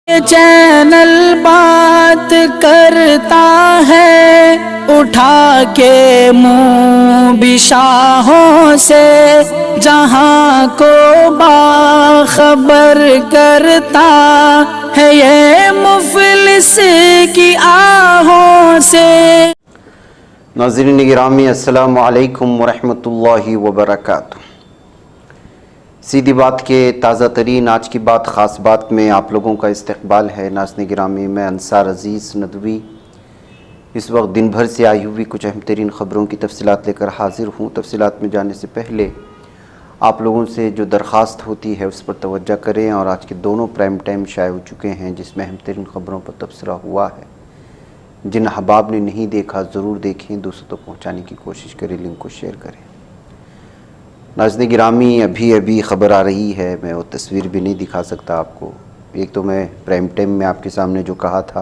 ये चैनल बात करता है उठा के मुँह बिशाहों से, जहाँ को बाखबर करता है ये मुफलिस की आहों से। नाज़रीन गिरामी अस्सलामु अलैकुम वरहमतुल्लाहि वबरकातुहू। सीधी बात के ताज़ा तरीन आज की बात ख़ास बात में आप लोगों का इस्तकबाल है। नाज़रीन गिरामी, मैं अंसार अज़ीज़ नदवी इस वक्त दिन भर से आई हुई कुछ अहम तरीन ख़बरों की तफसीलात लेकर हाज़िर हूँ। तफसीलात में जाने से पहले आप लोगों से जो दरख्वास्त होती है उस पर तवज्जो करें। और आज के दोनों प्राइम टाइम शाये हो चुके हैं जिसमें अहम तरीन ख़बरों पर तबसरा हुआ है। जिन अहबाब ने नहीं देखा ज़रूर देखें, दूसरों तक पहुँचाने की कोशिश करें, लिंक को शेयर करें। नाज़रीन गिरामी, अभी ख़बर आ रही है, मैं वो तस्वीर भी नहीं दिखा सकता आपको। एक तो मैं प्राइम टाइम में आपके सामने जो कहा था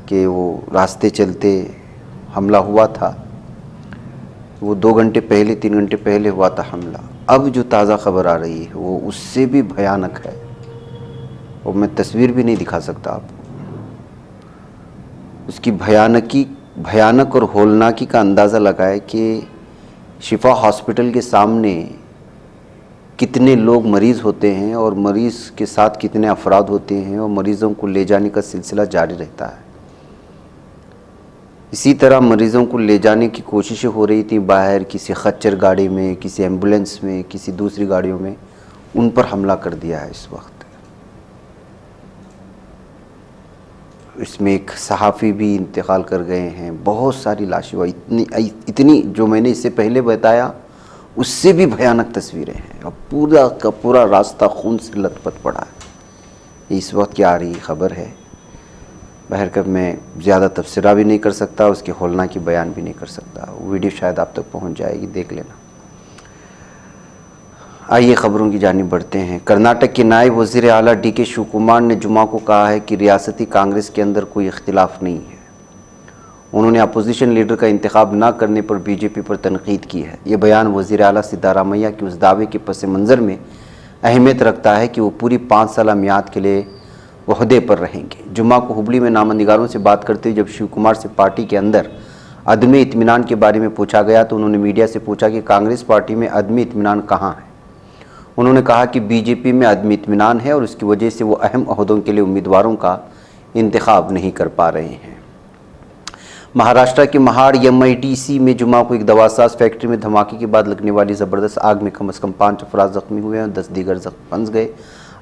कि वो रास्ते चलते हमला हुआ था, वो 2 घंटे पहले 3 घंटे पहले हुआ था हमला। अब जो ताज़ा ख़बर आ रही है वो उससे भी भयानक है और मैं तस्वीर भी नहीं दिखा सकता आपको। उसकी भयानक और होलनाकी का अंदाज़ा लगाए कि शिफा हॉस्पिटल के सामने कितने लोग मरीज़ होते हैं और मरीज़ के साथ कितने अफराद होते हैं और मरीज़ों को ले जाने का सिलसिला जारी रहता है। इसी तरह मरीज़ों को ले जाने की कोशिशें हो रही थी बाहर, किसी खच्चर गाड़ी में, किसी एम्बुलेंस में, किसी दूसरी गाड़ियों में। उन पर हमला कर दिया है इस वक्त। इसमें एक सहाफ़ी भी इंतकाल कर गए हैं, बहुत सारी लाशें हुआ। इतनी जो मैंने इससे पहले बताया उससे भी भयानक तस्वीरें हैं और पूरा का पूरा रास्ता खून से लथपथ पड़ा है। इस वक्त क्या आ रही ख़बर है, बहर कब मैं ज़्यादा तफसीरा भी नहीं कर सकता, उसके होलना की बयान भी नहीं कर सकता। वीडियो शायद आप तक पहुँच जाएगी, देख लेना। आइए ख़बरों की जानिब बढ़ते हैं। कर्नाटक के नायब वज़ीर आला DK शिवकुमार ने जुमा को कहा है कि रियासती कांग्रेस के अंदर कोई इख्तिलाफ नहीं है। उन्होंने अपोजिशन लीडर का इंतखाब न करने पर BJP पर तनकीद की है। ये बयान वज़ीर आला सिद्धारामैया के उस दावे के पस मंज़र में अहमियत रखता है कि वो पूरी 5 साला मियाद के लिए ओहदे पर रहेंगे। जुमा को हुबली में नामनिगारों से बात करते हुए जब शिवकुमार से पार्टी के अंदर अदम इत्मीनान के बारे में पूछा गया तो उन्होंने मीडिया से पूछा कि कांग्रेस पार्टी में अदम इत्मीनान कहाँ है। उन्होंने कहा कि BJP में अदम इत्मीनान है और उसकी वजह से वो अहम ओहदों के लिए उम्मीदवारों का इंतखाब नहीं कर पा रहे हैं। महाराष्ट्र के महाड़ MIDC में जुमा को एक दवासाज फैक्ट्री में धमाके के बाद लगने वाली ज़बरदस्त आग में कम से कम 5 अफराद ज़ख्मी हुए हैं और 10 दीगर फंस गए।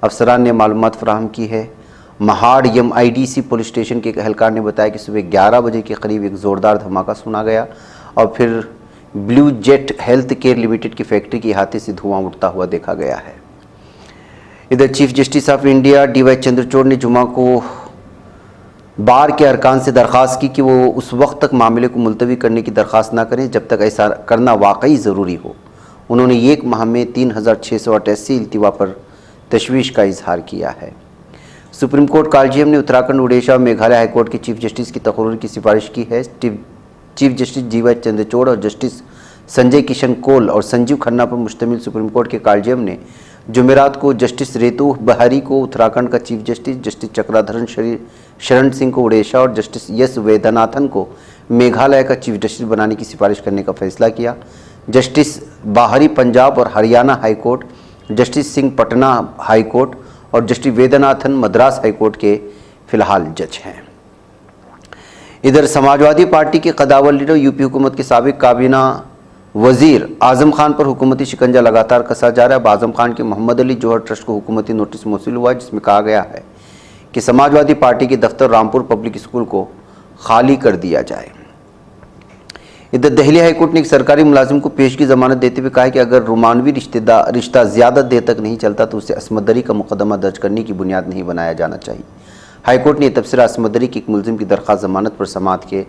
अफसरान ने मालूमात फराहम की है। महाड़ MIDC पुलिस स्टेशन के एक एहलकार ने बताया कि सुबह 11 बजे के करीब एक ज़ोरदार धमाका सुना गया और फिर blue jet health care limited की फैक्ट्री के अहाते से धुआं उठता हुआ देखा गया है। इधर chief justice of India DY Chandrachud ने जुमा को बार के अरकान से दरख्वास्त की कि वो उस वक्त तक मामले को मुलतवी करने की दरख्वास्त ना करें जब तक ऐसा करना वाकई ज़रूरी हो। उन्होंने 1 माह में 3688 इल्तिवा पर तशवीश का इजहार किया है। सुप्रीम कोर्ट कॉलेजियम ने उत्तराखंड, उड़ीसा और मेघालय हाईकोर्ट के चीफ जस्टिस की तकर्रुर की सिफारिश की है। चीफ जस्टिस DY चंद्रचूड़ और जस्टिस संजय किशन कौल और संजीव खन्ना पर मुश्तमिल सुप्रीम कोर्ट के कॉलेजियम ने जुमेरात को जस्टिस रेतू बहारी को उत्तराखंड का chief justice, justice चक्राधरन Sharan Singh को उड़ीसा और जस्टिस यस वेदनाथन को मेघालय का चीफ जस्टिस बनाने की सिफारिश करने का फैसला किया। जस्टिस बाहरी पंजाब और Haryana high court, justice Singh Patna high court और जस्टिस वेदनाथन मद्रास हाईकोर्ट के फ़िलहाल जज हैं। इधर समाजवादी पार्टी के कदावर लीडर UP हुकूमत के साबिक काबीना वज़ीर आज़म खान पर हुकूमती शिकंजा लगातार कसा जा रहा है। आज़म खान के मोहम्मद अली जौहर ट्रस्ट को हुकूमती नोटिस मौसूल हुआ है जिसमें कहा गया है कि समाजवादी पार्टी के दफ्तर रामपुर पब्लिक स्कूल को खाली कर दिया जाए। इधर दिल्ली हाईकोर्ट ने एक सरकारी मुलाजिम को पेशगी ज़मानत देते हुए कहा है कि अगर रोमानवी रिश्ता ज़्यादा देर तक नहीं चलता तो उसे असमत-दरी का मुकदमा दर्ज करने की बुनियाद नहीं बनाया जाना चाहिए। हाईकोर्ट ने तबसरा असमत-दरी की एक मुलजिम की दरख्वास्त ज़मानत पर समाअत के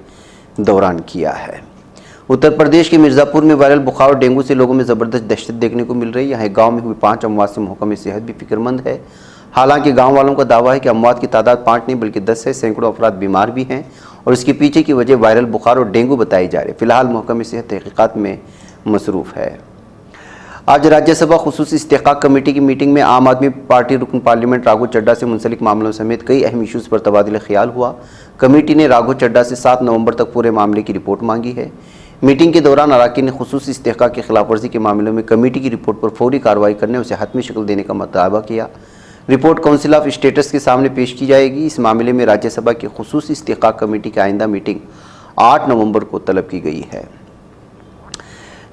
दौरान किया है। उत्तर प्रदेश के मिर्ज़ापुर में वायरल बुखार और डेंगू से लोगों में ज़बरदस्त दहशत देखने को मिल रही है। यहाँ एक गाँव में हुई 5 अमवात से महकमे सेहत भी फिक्रमंद है। हालांकि गाँव वालों का दावा है कि अमवात की तादाद 5 नहीं बल्कि 10 है। सैकड़ों अफराद बीमार भी हैं और इसके पीछे की वजह वायरल बुखार और डेंगू बताई जा रही है। फिलहाल महकमे सेहत तहकीकात में मसरूफ़ है। आज राज्यसभा खुसूसी इस्तेहकाक कमेटी की मीटिंग में आम आदमी पार्टी रुकन पार्लियामेंट राघव चड्ढा से मुंसलिक मामलों समेत कई अहम इशूज़ पर तबादला ख्याल हुआ। कमेटी ने राघव चड्ढा से 7 नवंबर तक पूरे मामले की रिपोर्ट मांगी है। मीटिंग के दौरान अराकीन ने खुसूसी इस्तेहकाक की खिलाफवर्जी के मामलों में कमेटी की रिपोर्ट पर फौरी कार्रवाई करने और उसे हतमी शक्ल देने का मुतालबा किया। रिपोर्ट काउंसिल ऑफ स्टेटस के सामने पेश की जाएगी। इस मामले में राज्यसभा की खुसूसी इस्तेहकाक कमेटी की आइंदा मीटिंग 8 नवंबर को तलब की गई है।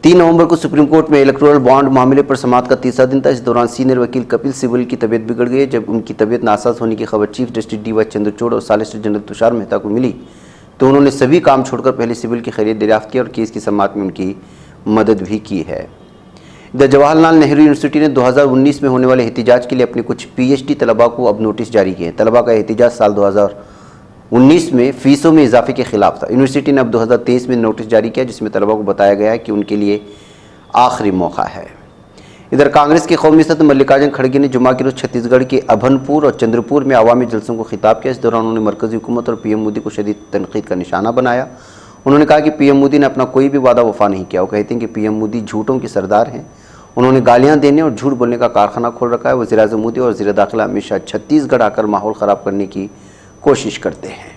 3 नवंबर को सुप्रीम कोर्ट में इलेक्टोरल बॉन्ड मामले पर समाअत का तीसरा दिन था। इस दौरान सीनियर वकील कपिल सिब्बल की तबीयत बिगड़ गई। जब उनकी तबीयत नासाज होने की खबर chief justice D Y Chandrachud और सॉलिसिटर जनरल तुषार मेहता को मिली तो उन्होंने सभी काम छोड़कर पहले सिब्बल की खैरियत दरियाफ्त की और केस की समाअत में उनकी मदद भी की है। इधर जवाहरलाल नेहरू यूनिवर्सिटी ने 2019 में होने वाले एहतिजाज के लिए अपने कुछ PhD तलबा को अब नोटिस जारी किए हैं। तलबा का एहतिजाज साल 2019 में फीसों में इजाफे के खिलाफ था। यूनिवर्सिटी ने अब 2023 में नोटिस जारी किया जिसमें तलबा को बताया गया है कि उनके लिए आखिरी मौका है। इधर कांग्रेस के कौमी सदर मल्लिकार्जुन खड़गे ने जुमा के रोज छत्तीसगढ़ के अभनपुर और चंद्रपुर में अवामी जलसों को खिताब किया। इस दौरान उन्होंने मरकजी हुकूमत और PM मोदी को शदीद तनकीद का निशाना बनाया। उन्होंने कहा कि PM मोदी ने अपना कोई भी वादा वफा नहीं किया। वो कहते हैं कि PM मोदी झूठों के सरदार हैं। उन्होंने गालियां देने और झूठ बोलने का कारखाना खोल रखा है। वज़ीर-ए-आज़म मोदी और वज़ीर दाखिला हमेशा छत्तीसगढ़ आकर माहौल ख़राब करने की कोशिश करते हैं।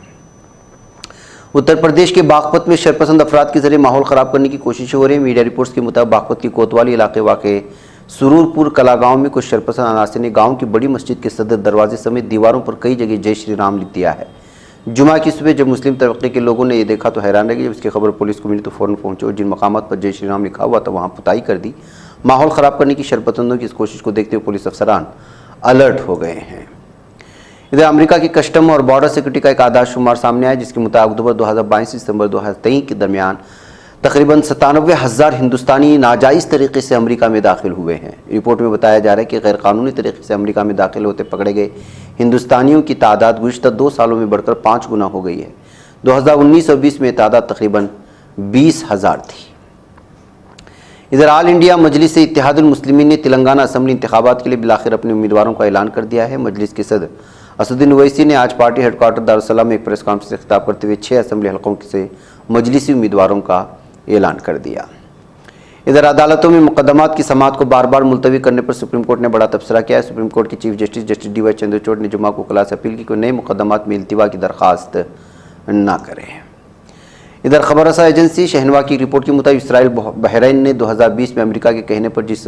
उत्तर प्रदेश के बागपत में शरपसंद अफराद के जरिए माहौल ख़राब करने की कोशिशें हो रही हैं। मीडिया रिपोर्ट्स के मुताबिक बागपत के कोतवाली इलाके वाक़े सुरूरपुर कला गांव में कुछ शरपसंद अनासिर ने गांव की बड़ी मस्जिद के सदर दरवाजे समेत दीवारों पर कई जगह जय श्री राम लिख दिया है। जुमा की सुबह जब मुस्लिम तबके के लोगों ने ये देखा तो हैरान रह गए। जब इसकी खबर पुलिस को मिली तो फ़ौरन पहुंचे और जिन मकामात पर जय श्री राम लिखा हुआ था वहाँ पुताई कर दी। माहौल ख़राब करने की शरपसंदों की इस कोशिश को देखते हुए पुलिस अफसरान अलर्ट हो गए हैं। इधर अमेरिका की कस्टम और बॉर्डर सिक्योरिटी का एक आधार शुमार सामने आया जिसके मुताबिक अक्टूबर 2022 से दिसंबर 2023 के दरमियान तकरीबन 97,000 हिंदुस्तानी नाजायज़ तरीके से अमेरिका में दाखिल हुए हैं। रिपोर्ट में बताया जा रहा है कि गैरकानूनी तरीके से अमेरिका में दाखिल होते पकड़े गए हिंदुस्तानियों की तादाद गुज़िश्ता 2 सालों में बढ़कर 5 गुना हो गई है। 2019 और 20 में तादाद तकरीबन 20,000 थी। इधर ऑल इंडिया मजलिस इत्तेहादुल मुस्लिमीन ने तेलंगाना असम्बली इंतखाबात के लिए बिलाखिर अपने उम्मीदवारों का ऐलान कर दिया है। मजलिस के सदर असदुद्दीन ओवैसी ने आज पार्टी हेडक्वार्टर दारुस्सलाम में एक प्रेस कॉन्फ्रेंस से खिताब करते हुए 6 असम्बली हलकों से मजलिसी उम्मीदवारों का ऐलान कर दिया। इधर अदालतों में मुकदमात की समाअत को बार बार मुलतवी करने पर सुप्रीम कोर्ट ने बड़ा तबसरा किया है। सुप्रीम कोर्ट के chief justice justice D Y Chandrachud ने जुमा को क्लास अपील की कोई नए मुकदमात में इल्तिवा की दरख्वास्त न करें। इधर खबर रसा एजेंसी शहनवा की रिपोर्ट के मुताबिक इसराइल बहरीन ने 2020 में अमेरिका के कहने पर जिस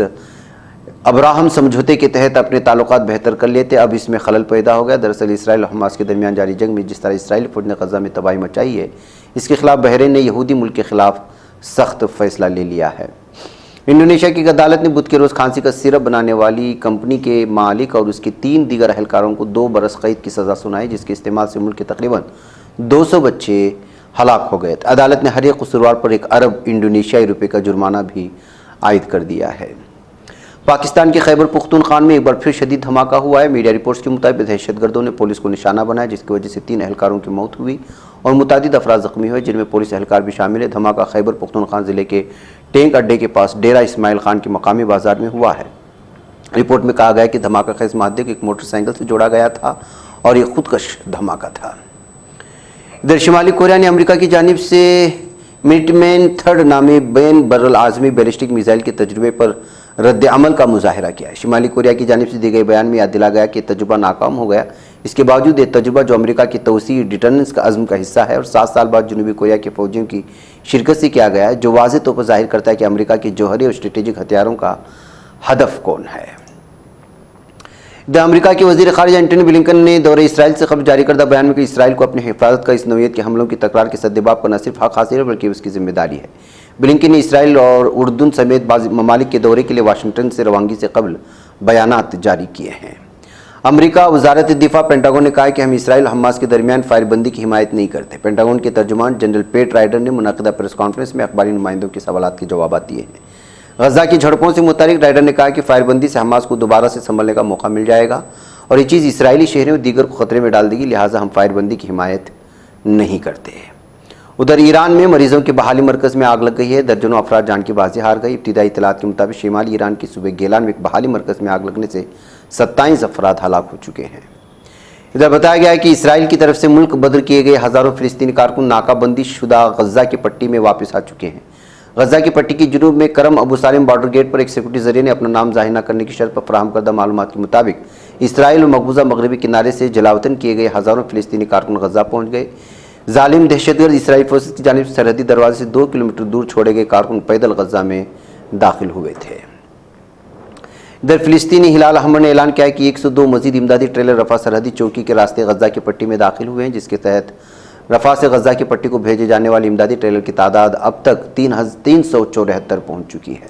अब्राहम समझौते के तहत अपने ताल्लुकात बेहतर कर लिए थे अब इसमें खलल पैदा हो गया। दरअसल इसराइल और हमास के दरमियान जारी जंग में जिस तरह इसराइली फौज ने गजा में तबाही मचाई है इसके खिलाफ बहरीन ने यहूदी मुल्क के खिलाफ सख्त फैसला ले लिया है। इंडोनेशिया की अदालत ने बुध के रोज़ खांसी का सिरप बनाने वाली कंपनी के मालिक और उसके 3 दीगर अहलकारों को 2 बरस कैद की सज़ा सुनाई जिसके इस्तेमाल से मुल्क के तकरीबन 200 बच्चे हलाक हो गए। अदालत ने हर एक कसूरवार पर 1 अरब इंडोनेशियाई रुपये का जुर्माना भी आयद कर दिया है। पाकिस्तान के खैबर पुख्तूनख्वा में एक बार फिर शदीद धमाका हुआ है। मीडिया रिपोर्ट्स के मुताबिक दहशतगर्दों ने पुलिस को निशाना बनाया जिसकी वजह से 3 अहलकारों की मौत हुई और मुतादिद अफराद जख्मी हुए जिनमें पुलिस अहलकार भी शामिल है। धमाका खैबर पुख्तूनख्वा ज़िले के टैंक अड्डे के पास डेरा इस्माइल खान के मकामी बाजार में हुआ है। रिपोर्ट में कहा गया कि धमाका खेज मादे को एक मोटरसाइकिल से जोड़ा गया था और ये खुदकश धमाका था। इधर शुमाली कोरिया ने अमेरिका की जानिब से मिनटमैन 3 नामी बैन बर्रल आज़मी बैलिस्टिक मिसाइल के तजुर्बे पर रद्द अमल का मुजाहरा किया है। शुमाली कोरिया की जानिब से दिए गए बयान में याद दिला गया कि तजुर्बा नाकाम हो गया। इसके बावजूद ये तजुर्बा जो अमेरिका की तौसी डिटर्नेंस का अज़्म का हिस्सा है और 7 साल बाद जनूबी कोरिया के फौजियों की शिरकत से किया गया है जो वाज़ेह तौर पर जाहिर करता है कि अमेरिका के जौहरी और स्ट्रेटेजिक हथियारों का हदफ कौन है। अमेरिका के वज़ीर ख़ारिजा एंटनी ब्लिंकन ने दौरे इसराइल से कबल जारी करदा बयान में कि इसराइल को अपनी हिफाजत का इस नौइयत के हमलों की तकरार के सद्देबाब का न सिर्फ हक हासिल है बल्कि उसकी जिम्मेदारी है। ब्लिंकन ने इसराइल और उर्दून समेत बाज़ ममालिक के दौरे के लिए वाशिंगटन से रवानगी से कबल बयानात जारी किए हैं। अमेरिका वज़ारत दिफा पेंटागन ने कहा है कि हम इसराइल और हमास के दरमियान फायरबंदी की हिमायत नहीं करते। पेंटागन के तर्जुमान जनरल पेट राइडर ने मुनक़िदा प्रेस कॉन्फ्रेंस में अखबारी नुमाइंदों के सवालात के जवाब दिए हैं। गजा की झड़पों से मुतालिक राइडर ने कहा कि फायरबंदी से हमास को दोबारा से संभलने का मौका मिल जाएगा और ये चीज़ इसराइली शहरों और दीगर को ख़तरे में डाल देगी, लिहाजा हम फायरबंदी की हिमायत नहीं करते। उधर ईरान में मरीजों के बहाली मरकज़ में आग लग गई है। दर्जनों अफराद जान की बाजी हार गई। इब्तिदाई इत्तलात के मुताबिक शिमाली ईरान की सूबे गेलान में एक बहाली मरकज़ में आग लगने से 27 अफराद हलाक हो चुके हैं। इधर बताया गया है कि इसराइल की तरफ से मुल्क बदर किए गए हज़ारों फ़िलिस्तीनी कारकुन नाकाबंदी शुदा गजा की पट्टी में वापस आ चुके हैं। गजा की पट्टी की जुनूब में करम अबू सालिम बॉर्डर गेट पर एक सिक्योरिटी जरिए ने अपना नाम जाहिर न करने की शर्त पर फराहम करदा मालूमात के मुताबिक इसराइल और मकबूजा मगरबी किनारे से जलावतन किए गए हज़ारों फ़िलिस्तीनी कारकुन गजा पहुँच गए। जालिम दहशतगर्द इसराइली फोर्सेस की जानिब से सरहदी दरवाजे से 2 किलोमीटर दूर छोड़े गए कारकुन पैदल गजा में दाखिल हुए थे। इधर फिलिस्तीनी हिलाल अहमद ने ऐलान किया है कि 102 मजीद इमदादी ट्रेलर रफा सरहदी चौकी के रास्ते गजा की पट्टी में दाखिल हुए हैं, जिसके तहत रफा से गजा की पट्टी को भेजे जाने वाले इमदादी ट्रेलर की तादाद अब तक 374 पहुँच चुकी है।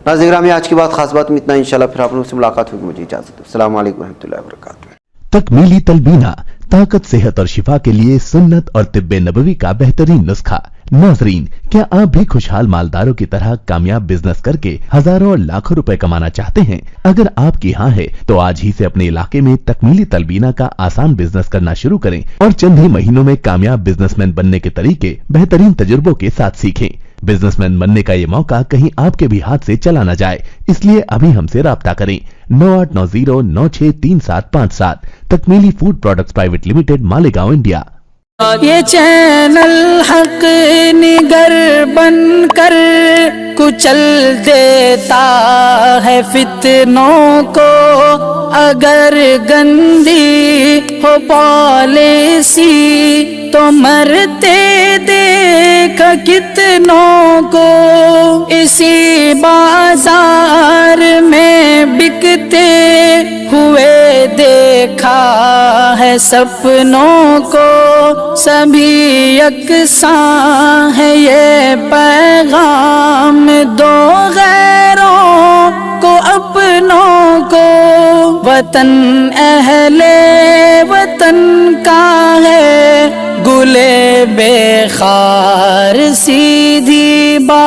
नाज़रीन में आज की बात खास बात में इतना, इंशाल्लाह फिर आप लोगों से मुलाकात होगी। मुझे इजाज़त दो। अस्सलाम वालेकुम रहमतुल्लाहि व बरकातुहू। तकमीली तलबीना, ताकत, सेहत और शिफा के लिए सुन्नत और तिब्बे नबवी का बेहतरीन नुस्खा। नाजरीन, क्या आप भी खुशहाल मालदारों की तरह कामयाब बिजनेस करके हजारों और लाखों रुपए कमाना चाहते हैं? अगर आपकी हाँ है तो आज ही से अपने इलाके में तकमीली तलबीना का आसान बिजनेस करना शुरू करें और चंद ही महीनों में कामयाब बिजनेसमैन बनने के तरीके बेहतरीन तजुर्बों के साथ सीखें। बिजनेसमैन बनने का ये मौका कहीं आपके भी हाथ से चला न जाए, इसलिए अभी हमसे राब्ता करें 9890963757। Takmeeli food products private limited, Malegaon, India. ये चैनल हक निगर बनकर कुचल देता है फितनों को। अगर गंदी हो पॉलिसी तो मरते देख कितनों को। इसी बाजार में बिकते हुए देखा है सपनों को। सभी यकसां है ये पैगाम दो गैरों को अपनों को। वतन अहले वतन का है गुले बेखार सीधी बात।